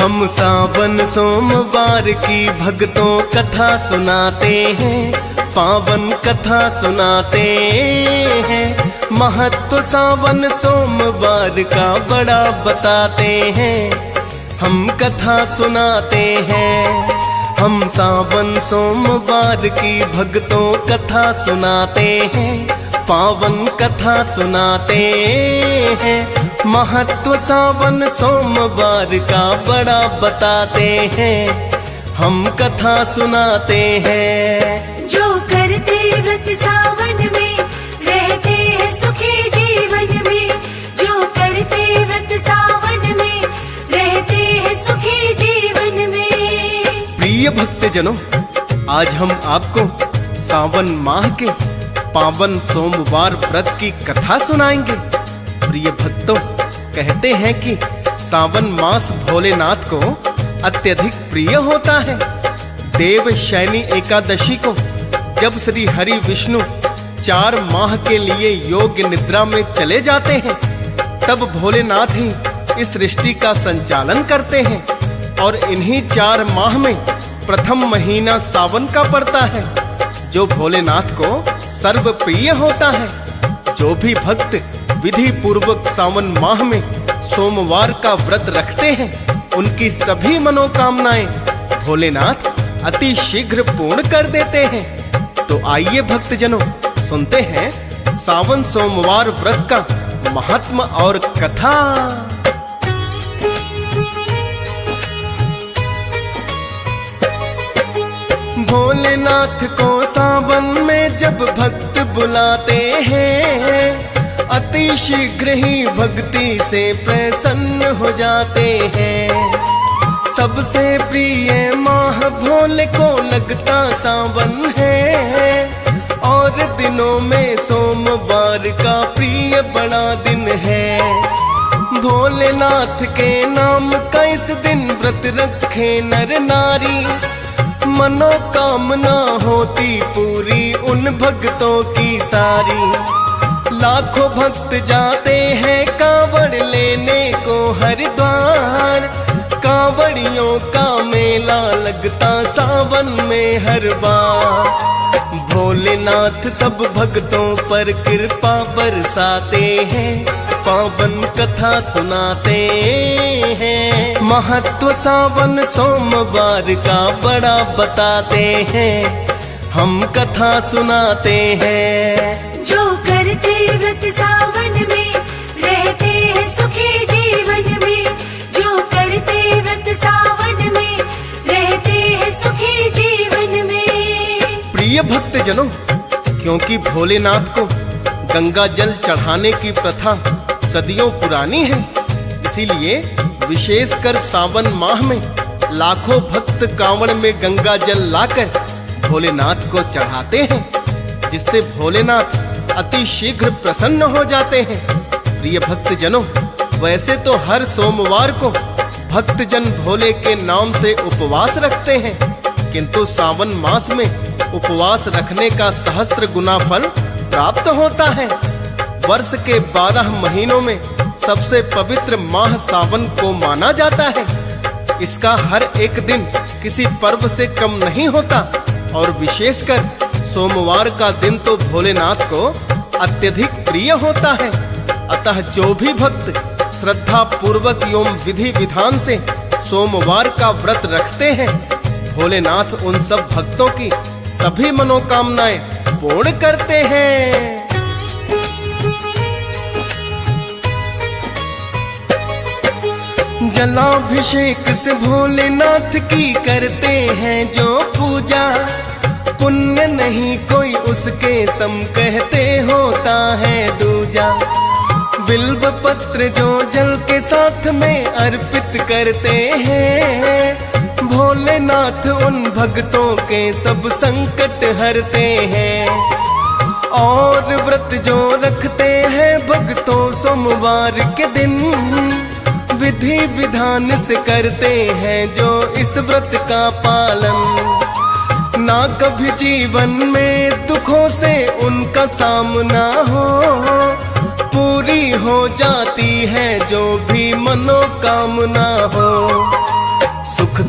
हम सावन सोमवार की भक्तों कथा सुनाते हैं, पावन कथा सुनाते हैं। महत्व सावन सोमवार का बड़ा बताते हैं, हम कथा सुनाते हैं। हम सावन सोमवार की भक्तों कथा सुनाते हैं, पावन कथा सुनाते हैं। महत्व सावन सोमवार का बड़ा बताते हैं, हम कथा सुनाते हैं। जो करते व्रत सावन में रहते हैं सुखी जीवन में, जो करते व्रत सावन में रहते हैं सुखी जीवन में। प्रिय भक्तजनों, आज हम आपको सावन माह के पावन सोमवार व्रत की कथा सुनाएंगे। प्रिय भक्तों, कहते हैं कि सावन मास भोलेनाथ को अत्यधिक प्रिय होता है। देव शयनी एकादशी को जब श्री हरि विष्णु 4 माह के लिए योग्य निद्रा में चले जाते हैं, तब भोलेनाथ ही इस सृष्टि का संचालन करते हैं। और इन्हीं 4 माह में प्रथम महीना सावन का पड़ता है, जो भोलेनाथ को सर्व प्रिय होता है। जो भी भक्त विधि पूर्वक सावन माह में सोमवार का व्रत रखते हैं, उनकी सभी मनोकामनाएं भोलेनाथ अति शीघ्र पूर्ण कर देते हैं। तो आइए भक्तजनों, सुनते हैं सावन सोमवार व्रत का महात्म और कथा। भोलेनाथ को सावन में जब भक्त बुलाते हैं, अति शीघ्र ही भक्ति से प्रसन्न हो जाते हैं। सबसे प्रिय माह भोले को लगता सावन है, और दिनों में सोमवार का प्रिय बड़ा दिन है। भोलेनाथ के नाम का इस दिन व्रत रखे नर नारी, मनोकामना होती पूरी उन भक्तों की सारी। लाखों भक्त जाते हैं कांवड़ लेने को हरिद्वार, कांवड़ियों का मेला लगता सावन में हर बार। भोलेनाथ सब भक्तों पर कृपा बरसाते हैं, पावन कथा सुनाते हैं। महत्व सावन सोमवार का बड़ा बताते हैं, हम कथा सुनाते हैं। जो करते व्रत सावन में रहते हैं सुखी जीवन में, जो करते व्रत सावन में रहते हैं सुखी जीवन में। प्रिय भक्तजनों, क्योंकि भोलेनाथ को गंगा जल चढ़ाने की प्रथा सदियों पुरानी है, इसीलिए विशेषकर सावन माह में लाखों भक्त कांवड़ में गंगा जल लाकर भोलेनाथ को चढ़ाते हैं, जिससे भोलेनाथ अति शीघ्र प्रसन्न हो जाते हैं। प्रिय भक्तजनों, वैसे तो हर सोमवार को भक्तजन भोले के नाम से उपवास रखते हैं, किंतु सावन मास में उपवास रखने का सहस्त्र गुना फल प्राप्त होता है। वर्ष के 12 महीनों में सबसे पवित्र माह सावन को माना जाता है। इसका हर एक दिन किसी पर्व से कम नहीं होता, और विशेषकर सोमवार का दिन तो भोलेनाथ को अत्यधिक प्रिय होता है। अतः जो भी भक्त श्रद्धा पूर्वक एवं विधि विधान से सोमवार का व्रत रखते हैं, भोलेनाथ उन सब भक्तों की सभी मनोकामनाएं पूर्ण करते हैं। जलाभिषेक से भोलेनाथ की करते हैं जो पूजा, पुण्य नहीं कोई उसके सम कहते होता है दूजा। बिल्व पत्र जो जल के साथ में अर्पित करते हैं, भोलेनाथ उन भक्तों के सब संकट हरते हैं। और व्रत जो रखते हैं भक्तों सोमवार के दिन, विधि विधान से करते हैं जो इस व्रत का पालन। ना कभी जीवन में दुखों से उनका सामना हो, पूरी हो जाती है जो भी मनोकामना हो।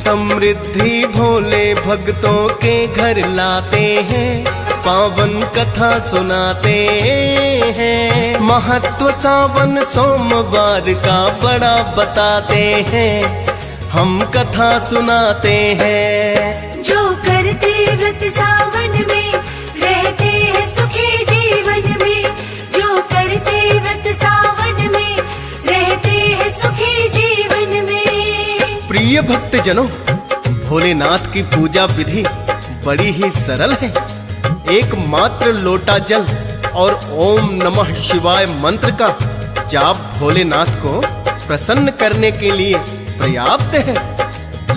समृद्धि भोले भक्तों के घर लाते हैं, पावन कथा सुनाते हैं। महत्व सावन सोमवार का बड़ा बताते हैं, हम कथा सुनाते हैं। जो करते व्रत सावन में रहते हैं सुखी जीवन में, जो करते व्रत सावन में रहते हैं सुखी जीवन में। प्रिय भक्तजनों, भोलेनाथ की पूजा विधि बड़ी ही सरल है। एक मात्र लोटा जल और ओम नमः शिवाय मंत्र का जाप भोलेनाथ को प्रसन्न करने के लिए पर्याप्त है।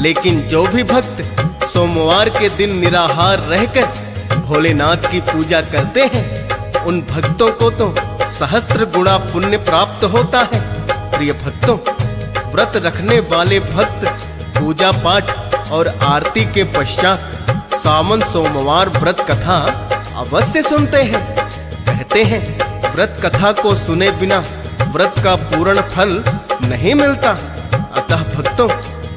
लेकिन जो भी भक्त सोमवार के दिन निराहार रहकर भोलेनाथ की पूजा करते हैं, उन भक्तों को तो सहस्त्र गुणा पुण्य प्राप्त होता है। प्रिय भक्तों, व्रत रखने वाले भक्त पूजा पाठ और आरती के पश्चात सावन सोमवार व्रत कथा अवश्य सुनते हैं। कहते हैं व्रत कथा को सुने बिना व्रत का पूर्ण फल नहीं मिलता। अतः भक्तों,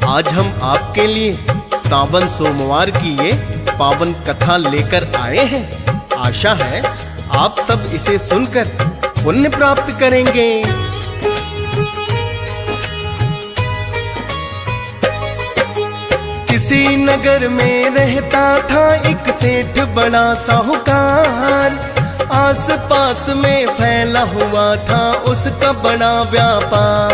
आज हम आपके लिए सावन सोमवार की ये पावन कथा लेकर आए हैं। आशा है आप सब इसे सुनकर पुण्य प्राप्त करेंगे। किसी नगर में रहता था एक सेठ बड़ा साहूकार, आस पास में फैला हुआ था उसका बड़ा व्यापार।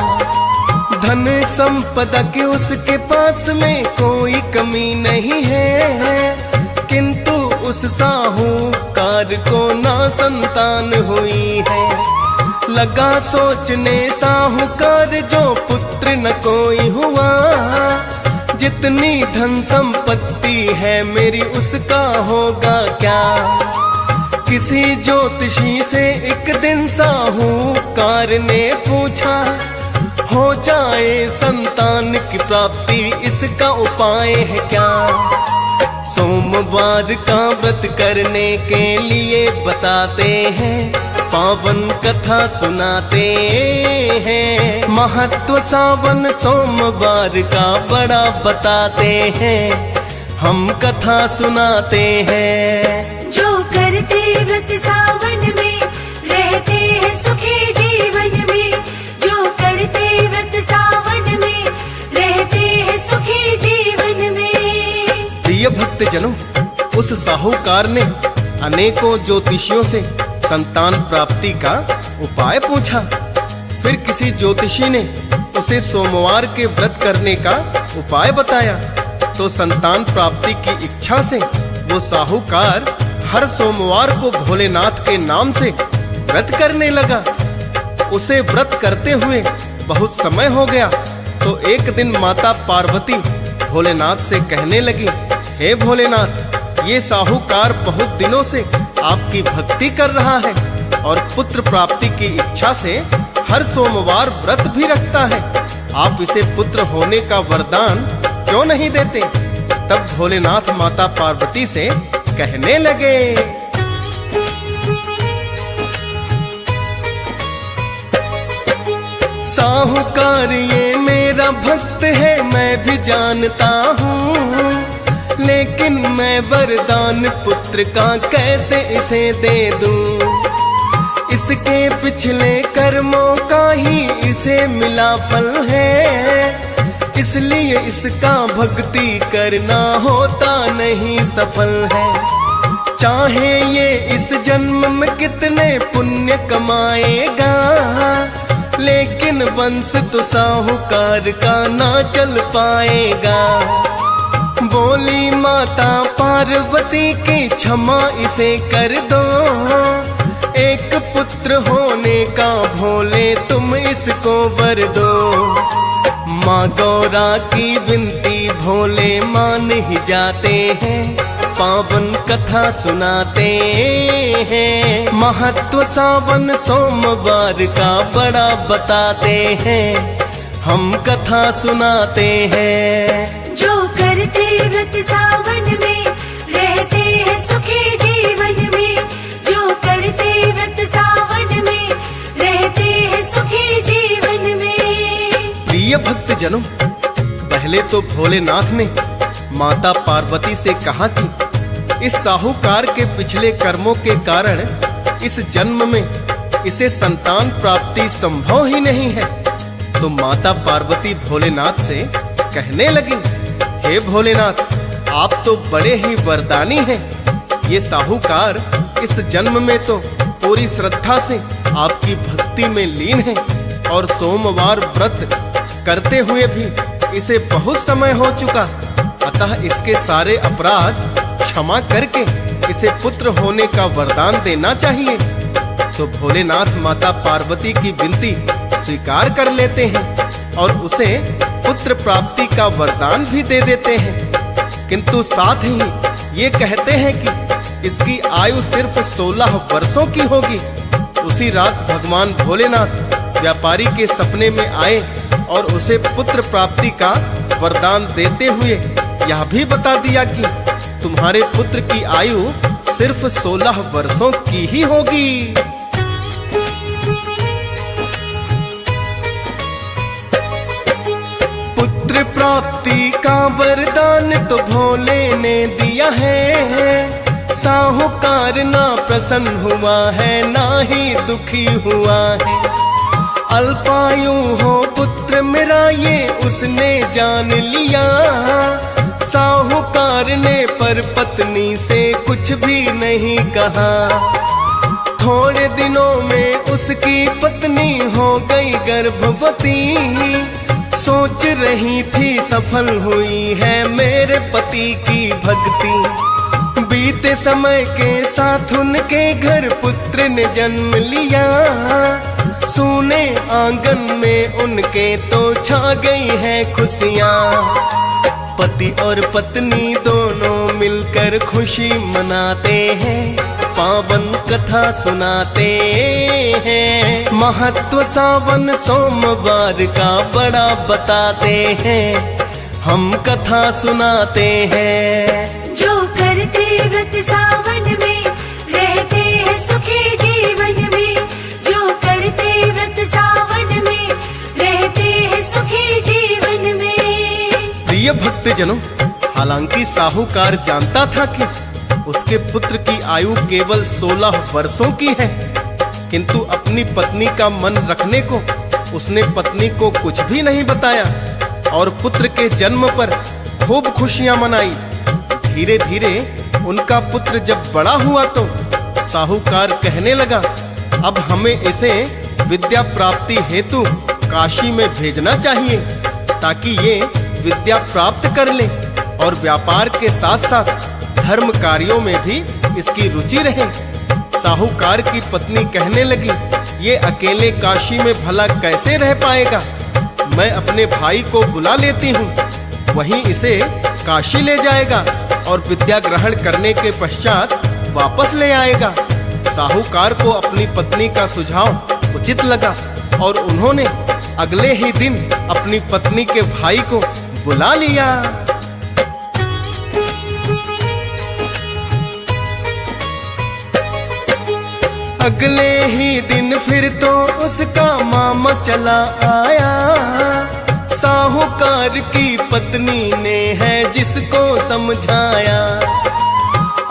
धन संपदा की उसके पास में कोई कमी नहीं है, किंतु उस साहूकार को ना संतान हुई है। लगा सोचने साहूकार जो पुत्र न कोई हुआ, जितनी धन संपत्ति है मेरी उसका होगा क्या। किसी ज्योतिषी से एक दिन साहूकार ने पूछा, हो जाए संतान की प्राप्ति इसका उपाय है क्या। सोमवार का व्रत करने के लिए बताते हैं, पावन कथा सुनाते हैं। महत्व सावन सोमवार का बड़ा बताते हैं, हम कथा सुनाते हैं। जो करते व्रत सावन में रहते हैं सुखी जीवन में, जो करते व्रत सावन में रहते हैं सुखी जीवन में। प्रिय भक्तजनों, उस साहूकार ने अनेकों ज्योतिषियों से संतान प्राप्ति का उपाय पूछा। फिर किसी ज्योतिषी ने उसे सोमवार के व्रत करने का उपाय बताया, तो संतान प्राप्ति की इच्छा से वो साहूकार हर सोमवार को भोलेनाथ के नाम से व्रत करने लगा। उसे व्रत करते हुए बहुत समय हो गया, तो एक दिन माता पार्वती भोलेनाथ से कहने लगी, हे भोलेनाथ, ये साहूकार बहुत दिनों से आपकी भक्ति कर रहा है और पुत्र प्राप्ति की इच्छा से हर सोमवार व्रत भी रखता है। आप इसे पुत्र होने का वरदान क्यों नहीं देते। तब भोलेनाथ माता पार्वती से कहने लगे, साहूकार ये मेरा भक्त है मैं भी जानता हूँ, लेकिन मैं वरदान पुत्र का कैसे इसे दे दूं। इसके पिछले कर्मों का ही इसे मिला फल है, इसलिए इसका भक्ति करना होता नहीं सफल है। चाहे ये इस जन्म में कितने पुण्य कमाएगा, लेकिन वंश तो साहूकार का ना चल पाएगा। बोली माता पार्वती की क्षमा इसे कर दो, एक पुत्र होने का भोले तुम इसको वर दो। माँ गौरा की विनती भोले मान ही जाते हैं, पावन कथा सुनाते हैं। महत्व सावन सोमवार का बड़ा बताते हैं, हम कथा सुनाते हैं। जो करते व्रत सावन में रहते हैं सुखी जीवन में, जो करते व्रत सावन में रहते हैं सुखी जीवन में। प्रिय भक्तजनों, पहले तो भोलेनाथ ने माता पार्वती से कहा कि इस साहूकार के पिछले कर्मों के कारण इस जन्म में इसे संतान प्राप्ति संभव ही नहीं है। तो माता पार्वती भोलेनाथ से कहने लगी, हे भोलेनाथ, आप तो बड़े ही वरदानी हैं। ये साहूकार इस जन्म में तो पूरी श्रद्धा से आपकी भक्ति में लीन है और सोमवार व्रत करते हुए भी इसे बहुत समय हो चुका, अतः इसके सारे अपराध क्षमा करके इसे पुत्र होने का वरदान देना चाहिए। तो भोलेनाथ माता पार्वती की विनती स्वीकार कर लेते हैं और उसे पुत्र प्राप्ति का वरदान भी दे देते हैं, किंतु साथ ही ये कहते हैं कि इसकी आयु सिर्फ 16 वर्षों की होगी। उसी रात भगवान भोलेनाथ व्यापारी के सपने में आए और उसे पुत्र प्राप्ति का वरदान देते हुए यह भी बता दिया कि तुम्हारे पुत्र की आयु सिर्फ 16 वर्षों की ही होगी। पुत्र प्राप्ति का वरदान तो भोले ने दिया है, साहूकार ना प्रसन्न हुआ है ना ही दुखी हुआ है। अल्पायु हो पुत्र मेरा ये उसने जान लिया, साहूकार ने पर पत्नी से कुछ भी नहीं कहा। थोड़े दिनों में उसकी पत्नी हो गई गर्भवती, सोच रही थी सफल हुई है मेरे पति की भक्ति। बीते समय के साथ उनके घर पुत्र ने जन्म लिया, सूने आंगन में उनके तो छा गई है खुशियाँ। पति और पत्नी दोनों मिलकर खुशी मनाते हैं, पावन कथा सुनाते हैं। महत्व सावन सोमवार का बड़ा बताते हैं, हम कथा सुनाते हैं। जो करते व्रत सावन में रहते हैं सुखी जीवन में, जो करते व्रत सावन में रहते हैं सुखी जीवन में। प्रिय भक्तजनों, हालांकि साहूकार जानता था कि उसके पुत्र की आयु केवल 16 वर्षों की है, किंतु अपनी पत्नी का मन रखने को उसने पत्नी को कुछ भी नहीं बताया और पुत्र के जन्म पर खूब खुशियां मनाई। धीरे धीरे उनका पुत्र जब बड़ा हुआ तो साहूकार कहने लगा, अब हमें इसे विद्या प्राप्ति हेतु काशी में भेजना चाहिए ताकि ये विद्या प्राप्त कर ले और व्यापार के साथ साथ धर्म कार्यों में भी इसकी रुचि रहे। साहूकार की पत्नी कहने लगी, ये अकेले काशी में भला कैसे रह पाएगा, मैं अपने भाई को बुला लेती हूँ, वहीं इसे काशी ले जाएगा और विद्या ग्रहण करने के पश्चात वापस ले आएगा। साहूकार को अपनी पत्नी का सुझाव उचित लगा और उन्होंने अगले ही दिन अपनी पत्नी के भाई को बुला लिया। अगले ही दिन फिर तो उसका मामा चला आया, साहूकार की पत्नी ने है जिसको समझाया।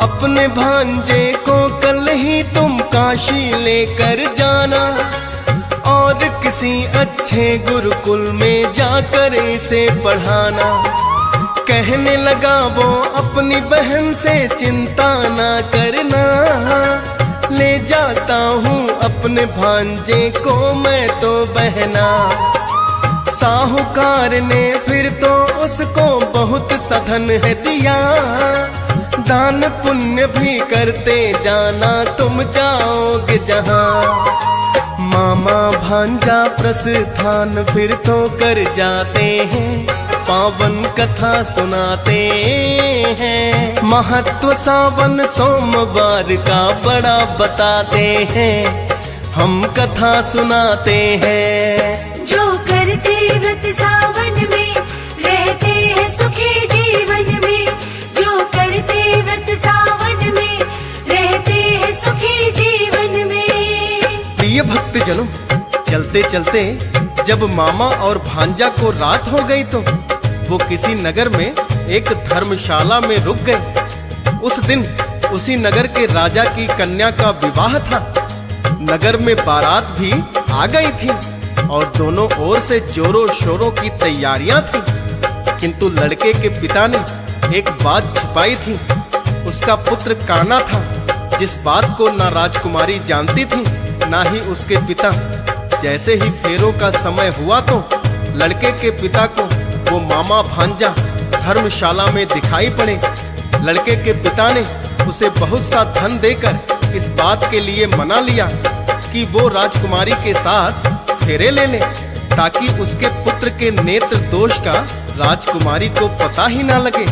अपने भांजे को कल ही तुम काशी लेकर जाना और किसी अच्छे गुरुकुल में जाकर इसे पढ़ाना। कहने लगा वो अपनी बहन से, चिंता ना करना, ले जाता हूँ अपने भांजे को मैं तो बहना। साहूकार ने फिर तो उसको बहुत सधन है दिया, दान पुण्य भी करते जाना तुम जाओगे जहाँ। मामा भांजा प्रस्थान फिर तो कर जाते हैं, पावन कथा सुनाते हैं। महत्व सावन सोमवार का बड़ा बताते हैं, हम कथा सुनाते हैं। जो करते व्रत सावन में रहते हैं सुखी जीवन में, जो करते व्रत सावन में रहते हैं सुखी जीवन में। प्रिय भक्तजनों, चलते चलते जब मामा और भांजा को रात हो गई तो वो किसी नगर में एक धर्मशाला में रुक गए। उस दिन उसी नगर के राजा की कन्या का विवाह था। नगर में बारात भी आ गई थी और दोनों ओर से जोरों शोरों की तैयारियां थी। किंतु लड़के के पिता ने एक बात छिपाई थी। उसका पुत्र काना था, जिस बात को ना राजकुमारी जानती थी ना ही उसके पिता। जैसे ही फेरों का समय हुआ तो लड़के के पिता को वो मामा भांजा धर्मशाला में दिखाई पड़े। लड़के के पिता ने उसे बहुत सा धन देकर इस बात के लिए मना लिया कि वो राजकुमारी के साथ फेरे ले ले, ताकि उसके पुत्र के नेत्र दोष का राजकुमारी को पता ही ना लगे।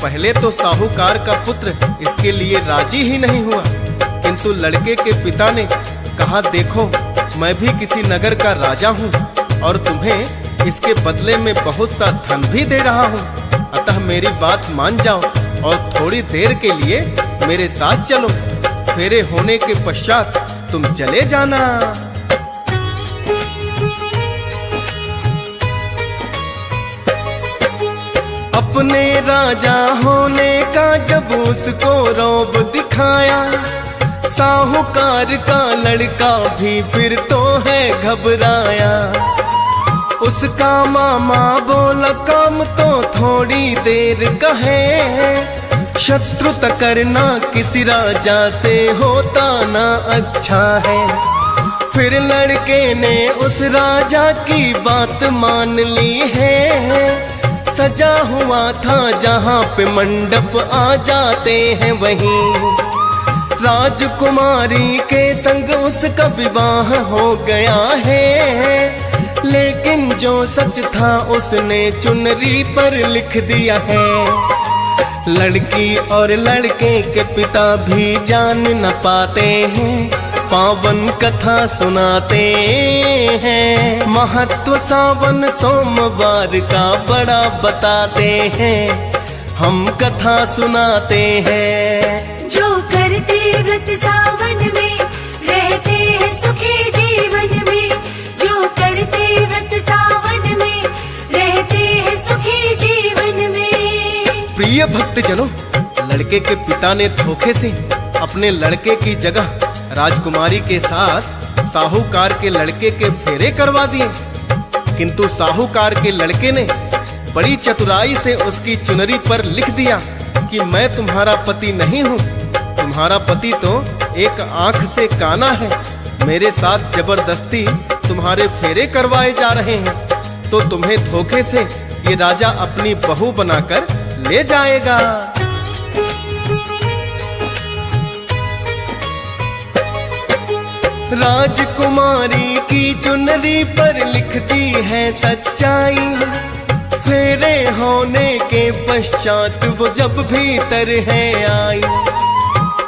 पहले तो साहूकार का पुत्र इसके लिए राजी ही नहीं हुआ, किंतु लड़के के पिता ने कहा, देखो मैं भी किसी नगर का राजा हूँ और तुम्हें इसके बदले में बहुत सा धन भी दे रहा हूँ। अतः मेरी बात मान जाओ और थोड़ी देर के लिए मेरे साथ चलो। फेरे होने के पश्चात तुम चले जाना। अपने राजा होने का जब उसको रौब दिखाया, साहूकार का लड़का भी फिर तो है घबराया। उसका मामा बोला, काम तो थोड़ी देर का है, शत्रुता करना किसी राजा से होता ना अच्छा है। फिर लड़के ने उस राजा की बात मान ली है। सजा हुआ था जहाँ पे मंडप आ जाते हैं वहीं राजकुमारी के संग उसका विवाह हो गया है। लेकिन जो सच था उसने चुनरी पर लिख दिया है। लड़की और लड़के के पिता भी जान न पाते हैं, पावन कथा सुनाते हैं। महत्व सावन सोमवार का बड़ा बताते हैं, हम कथा सुनाते हैं। जो करते व्रत सावन में रहते हैं सुखी जीवन में। जो करते व्रत सावन में रहते हैं सुखी जीवन में। प्रिय भक्तजनों, लड़के के पिता ने धोखे से अपने लड़के की जगह राजकुमारी के साथ साहूकार के लड़के के फेरे करवा दिए। किंतु साहूकार के लड़के ने बड़ी चतुराई से उसकी चुनरी पर लिख दिया कि मैं तुम्हारा पति नहीं हूँ, तुम्हारा पति तो एक आंख से काना है। मेरे साथ जबरदस्ती तुम्हारे फेरे करवाए जा रहे हैं, तो तुम्हें धोखे से ये राजा अपनी बहू बनाकर ले जाएगा। राजकुमारी की चुनरी पर लिखती है सच्चाई। फेरे होने के पश्चात वो जब भीतर है आई,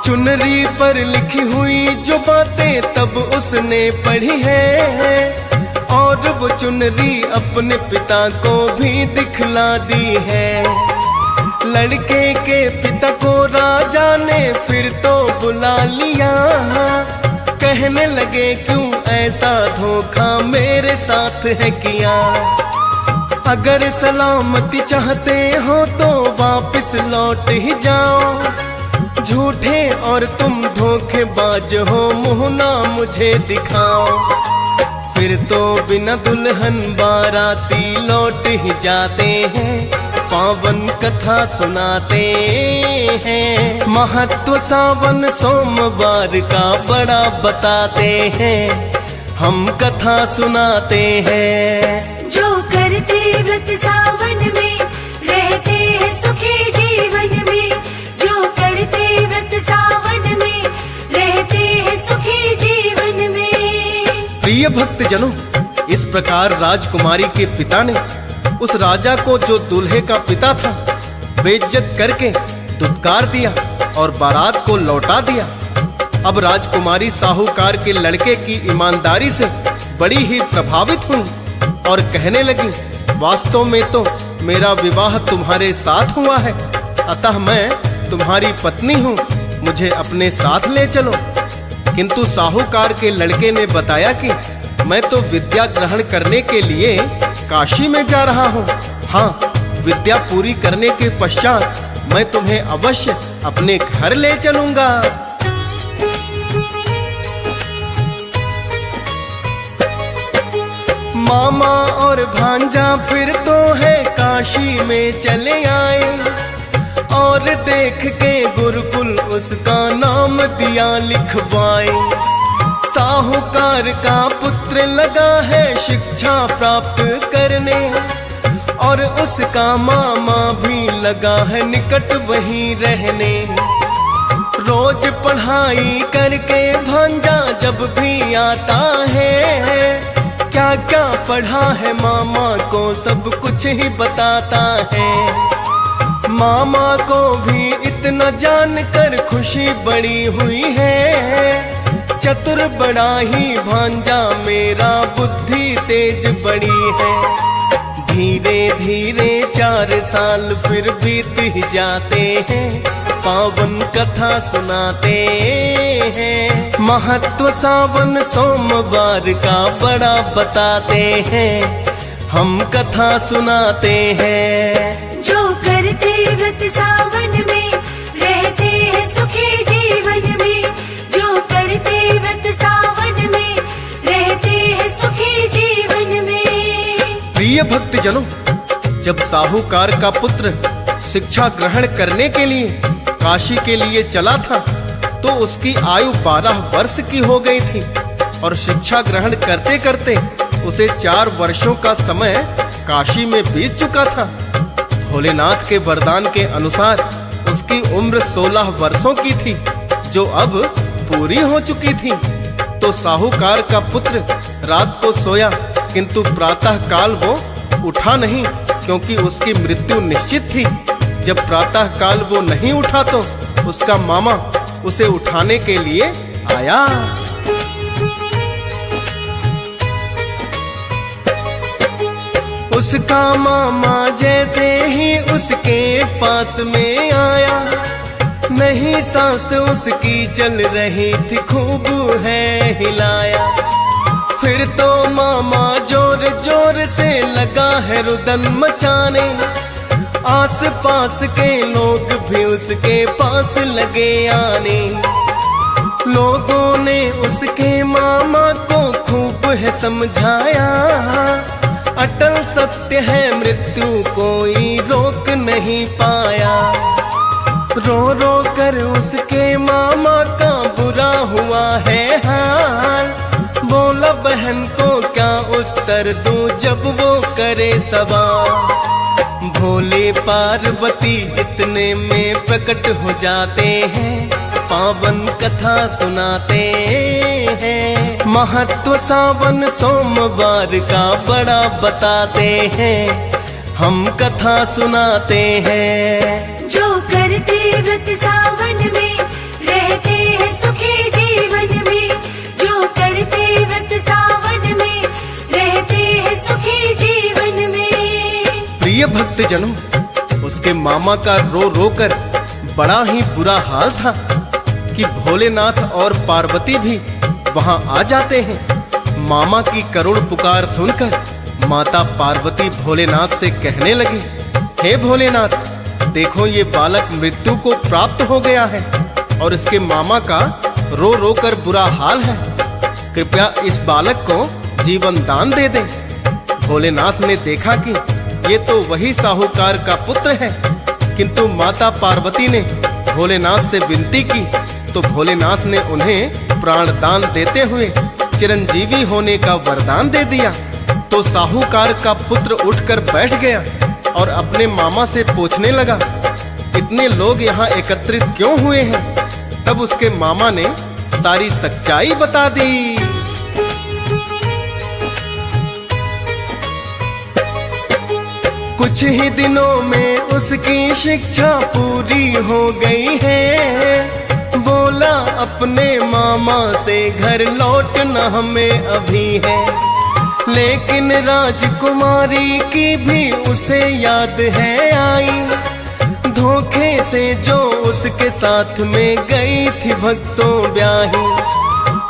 चुनरी पर लिखी हुई जो बातें तब उसने पढ़ी है, और वो चुनरी अपने पिता को भी दिखला दी है। लड़के के पिता को राजा ने फिर तो बुला लिया, कहने लगे क्यों ऐसा धोखा मेरे साथ है किया। अगर सलामती चाहते हो तो वापस लौट ही जाओ। झूठे और तुम धोखेबाज हो, मुँह ना मुझे दिखाओ। फिर तो बिना दुल्हन बाराती लौट ही जाते हैं, पावन कथा सुनाते हैं। महत्व सावन सोमवार का बड़ा बताते हैं, हम कथा सुनाते हैं। जो करते व्रत सावन में रहते हैं सुखी जीवन में। जो करते व्रत सावन में रहते हैं सुखी जीवन में। प्रिय भक्तजनों, इस प्रकार राजकुमारी के पिता ने उस राजा को, जो दूल्हे का पिता था, बेइज्जत करके धुतकार दिया और बारात को लौटा दिया। अब राजकुमारी साहूकार के लड़के की ईमानदारी से बड़ी ही प्रभावित हुई और कहने लगी, वास्तव में तो मेरा विवाह तुम्हारे साथ हुआ है, अतः मैं तुम्हारी पत्नी हूँ, मुझे अपने साथ ले चलो। किंतु साहूकार के लड़के ने बताया कि मैं तो विद्या ग्रहण करने के लिए काशी में जा रहा हूँ। हाँ, विद्या पूरी करने के पश्चात मैं तुम्हें अवश्य अपने घर ले चलूंगा। मामा और भांजा फिर तो है काशी में चले आए, और देख के गुरुकुल उसका नाम दिया लिखवाए। साहूकार का पुत्र लगा है शिक्षा प्राप्त करने, और उसका मामा भी लगा है निकट वहीं रहने। रोज पढ़ाई करके भांजा जब भी आता है, क्या क्या पढ़ा है मामा को सब कुछ ही बताता है। मामा को भी इतना जानकर खुशी बड़ी हुई है, चतुर बड़ा ही भांजा मेरा, बुद्धि तेज बड़ी है। धीरे धीरे 4 साल फिर बीत ही जाते हैं, पावन कथा सुनाते हैं। महत्व सावन सोमवार का बड़ा बताते हैं, हम कथा सुनाते हैं। जो करते व्रत सावन में रहते हैं सुखी जीवन में, जो करते व्रत सावन में रहते हैं सुखी जीवन में। प्रिय भक्तजनों, जब साहूकार का पुत्र शिक्षा ग्रहण करने के लिए काशी के लिए चला था, तो उसकी आयु 12 वर्ष की हो गई थी, और शिक्षा ग्रहण करते करते उसे 4 वर्षों का समय काशी में बीत चुका था। भोलेनाथ के वरदान के अनुसार उसकी उम्र 16 वर्षों की थी, जो अब पूरी हो चुकी थी। तो साहूकार का पुत्र रात को सोया, किंतु प्रातः काल वो उठा नहीं, क्योंकि उसकी मृत्यु निश्चित थी। जब प्रातः काल वो नहीं उठा तो उसका मामा उसे उठाने के लिए आया। उसका मामा जैसे ही उसके पास में आया, नहीं सांस उसकी चल रही थी, खूब है हिलाया। फिर तो मामा जोर जोर से लगा है रुदन मचाने, आस पास के लोग भी उसके पास लगे आने। लोगों ने उसके मामा को खूब है समझाया, अटल सत्य है मृत्यु कोई रोक नहीं पाया। रो रो कर उसके मामा का बुरा हुआ है हाल, बोला बहन को क्या उत्तर दूं जब वो करे सवाल। भोले पार्वती इतने में प्रकट हो जाते हैं, पावन कथा सुनाते हैं। महत्व सावन सोमवार का बड़ा बताते हैं, हम कथा सुनाते हैं। जो करते व्रत सावन में रहते हैं सुखी जीवन में, जो करते व्रत सावन में रहते हैं सुखी जीवन में। प्रिय भक्तजनों, उसके मामा का रो रो कर बड़ा ही बुरा हाल था कि भोलेनाथ और पार्वती भी वहां आ जाते हैं। मामा की करुण पुकार सुनकर माता पार्वती भोलेनाथ से कहने लगी, हे भोलेनाथ, देखो ये बालक मृत्यु को प्राप्त हो गया है और इसके मामा का रो रो कर बुरा हाल है। कृपया इस बालक को जीवन दान दे दें। भोलेनाथ ने देखा कि ये तो वही साहूकार का पुत्र है, किंतु माता पार्वती ने भोलेनाथ से विनती की तो भोलेनाथ ने उन्हें प्राण दान देते हुए चिरंजीवी होने का वरदान दे दिया। तो साहूकार का पुत्र उठकर बैठ गया और अपने मामा से पूछने लगा, इतने लोग यहाँ एकत्रित क्यों हुए हैं? तब उसके मामा ने सारी सच्चाई बता दी। कुछ ही दिनों में उसकी शिक्षा पूरी हो गई है। बोला अपने मामा से घर लौटना हमें अभी है, लेकिन राजकुमारी की भी उसे याद है आई। धोखे से जो उसके साथ में गई थी भक्तों ब्याही।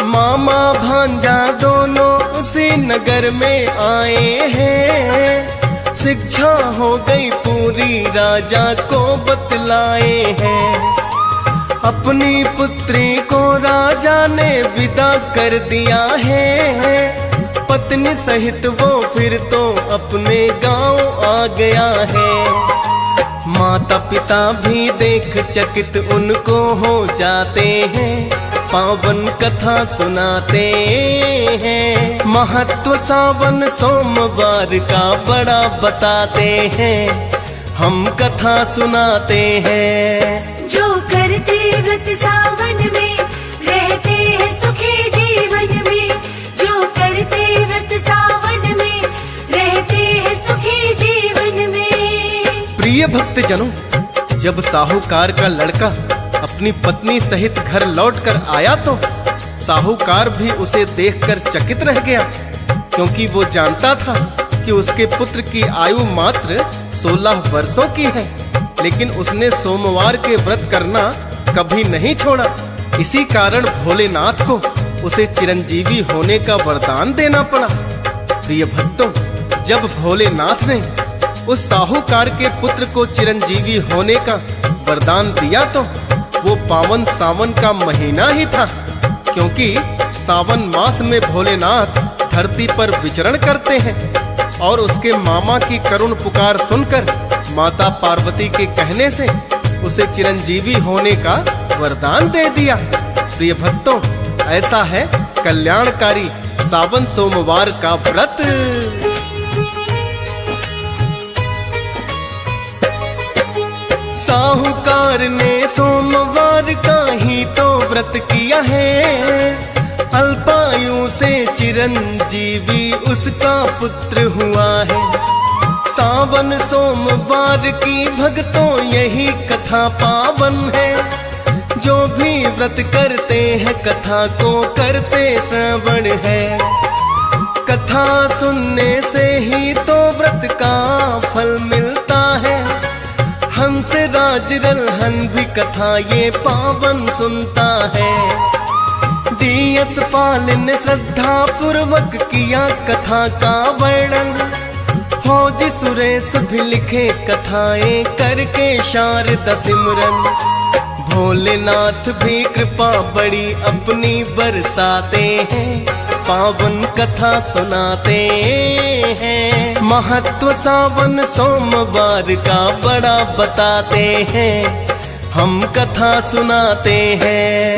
मामा भांजा दोनों उसी नगर में आए हैं, शिक्षा हो गई पूरी राजा को बतलाए हैं। अपनी पुत्री को राजा ने विदा कर दिया है। पत्नी सहित वो फिर तो अपने गांव आ गया है। माता पिता भी देख चकित उनको हो जाते हैं। पावन कथा सुनाते हैं। महत्व सावन सोमवार का बड़ा बताते हैं। हम कथा सुनाते हैं। जो करते व्रत सावन में रहते हैं सुखी जीवन में। जो करते व्रत सावन में रहते हैं सुखी जीवन में। प्रिय भक्तजनों, जब साहूकार का लड़का अपनी पत्नी सहित घर लौटकर आया तो साहूकार भी उसे देखकर चकित रह गया, क्योंकि वो जानता था कि उसके पुत्र की आयु मात्र 16 वर्षों की है। लेकिन उसने सोमवार के व्रत करना कभी नहीं छोड़ा। इसी कारण भोलेनाथ को उसे चिरंजीवी होने का वरदान देना पड़ा। प्रिय भक्तों, जब भोलेनाथ ने उस साहूकार के पुत्र को चिरंजीवी होने का वरदान दिया तो वो पावन सावन का महीना ही था, क्योंकि सावन मास में भोलेनाथ धरती पर विचरण करते हैं। और उसके मामा की करुण पुकार सुनकर माता पार्वती के कहने से उसे चिरंजीवी होने का वरदान दे दिया। प्रिय भक्तों, ऐसा है कल्याणकारी सावन सोमवार का व्रत। साहूकार ने सोमवार का ही तो व्रत किया है। अल्पायु से चिरंजीवी उसका पुत्र हुआ है। सावन सोमवार की भक्तों यही कथा पावन है। जो भी व्रत करते हैं कथा को करते श्रवण है। कथा सुनने से ही तो व्रत का फल मिलता है। हंस राज रल्हन भी कथा ये पावन सुनता है। डीएस पाल ने श्रद्धा पूर्वक किया कथा का वर्णन। फौजी सुरेश भी लिखे कथाएं करके शारदा सिमरन। भोलेनाथ भी कृपा बड़ी अपनी बरसाते हैं। पावन कथा सुनाते हैं। महत्व सावन सोमवार का बड़ा बताते हैं। हम कथा सुनाते हैं।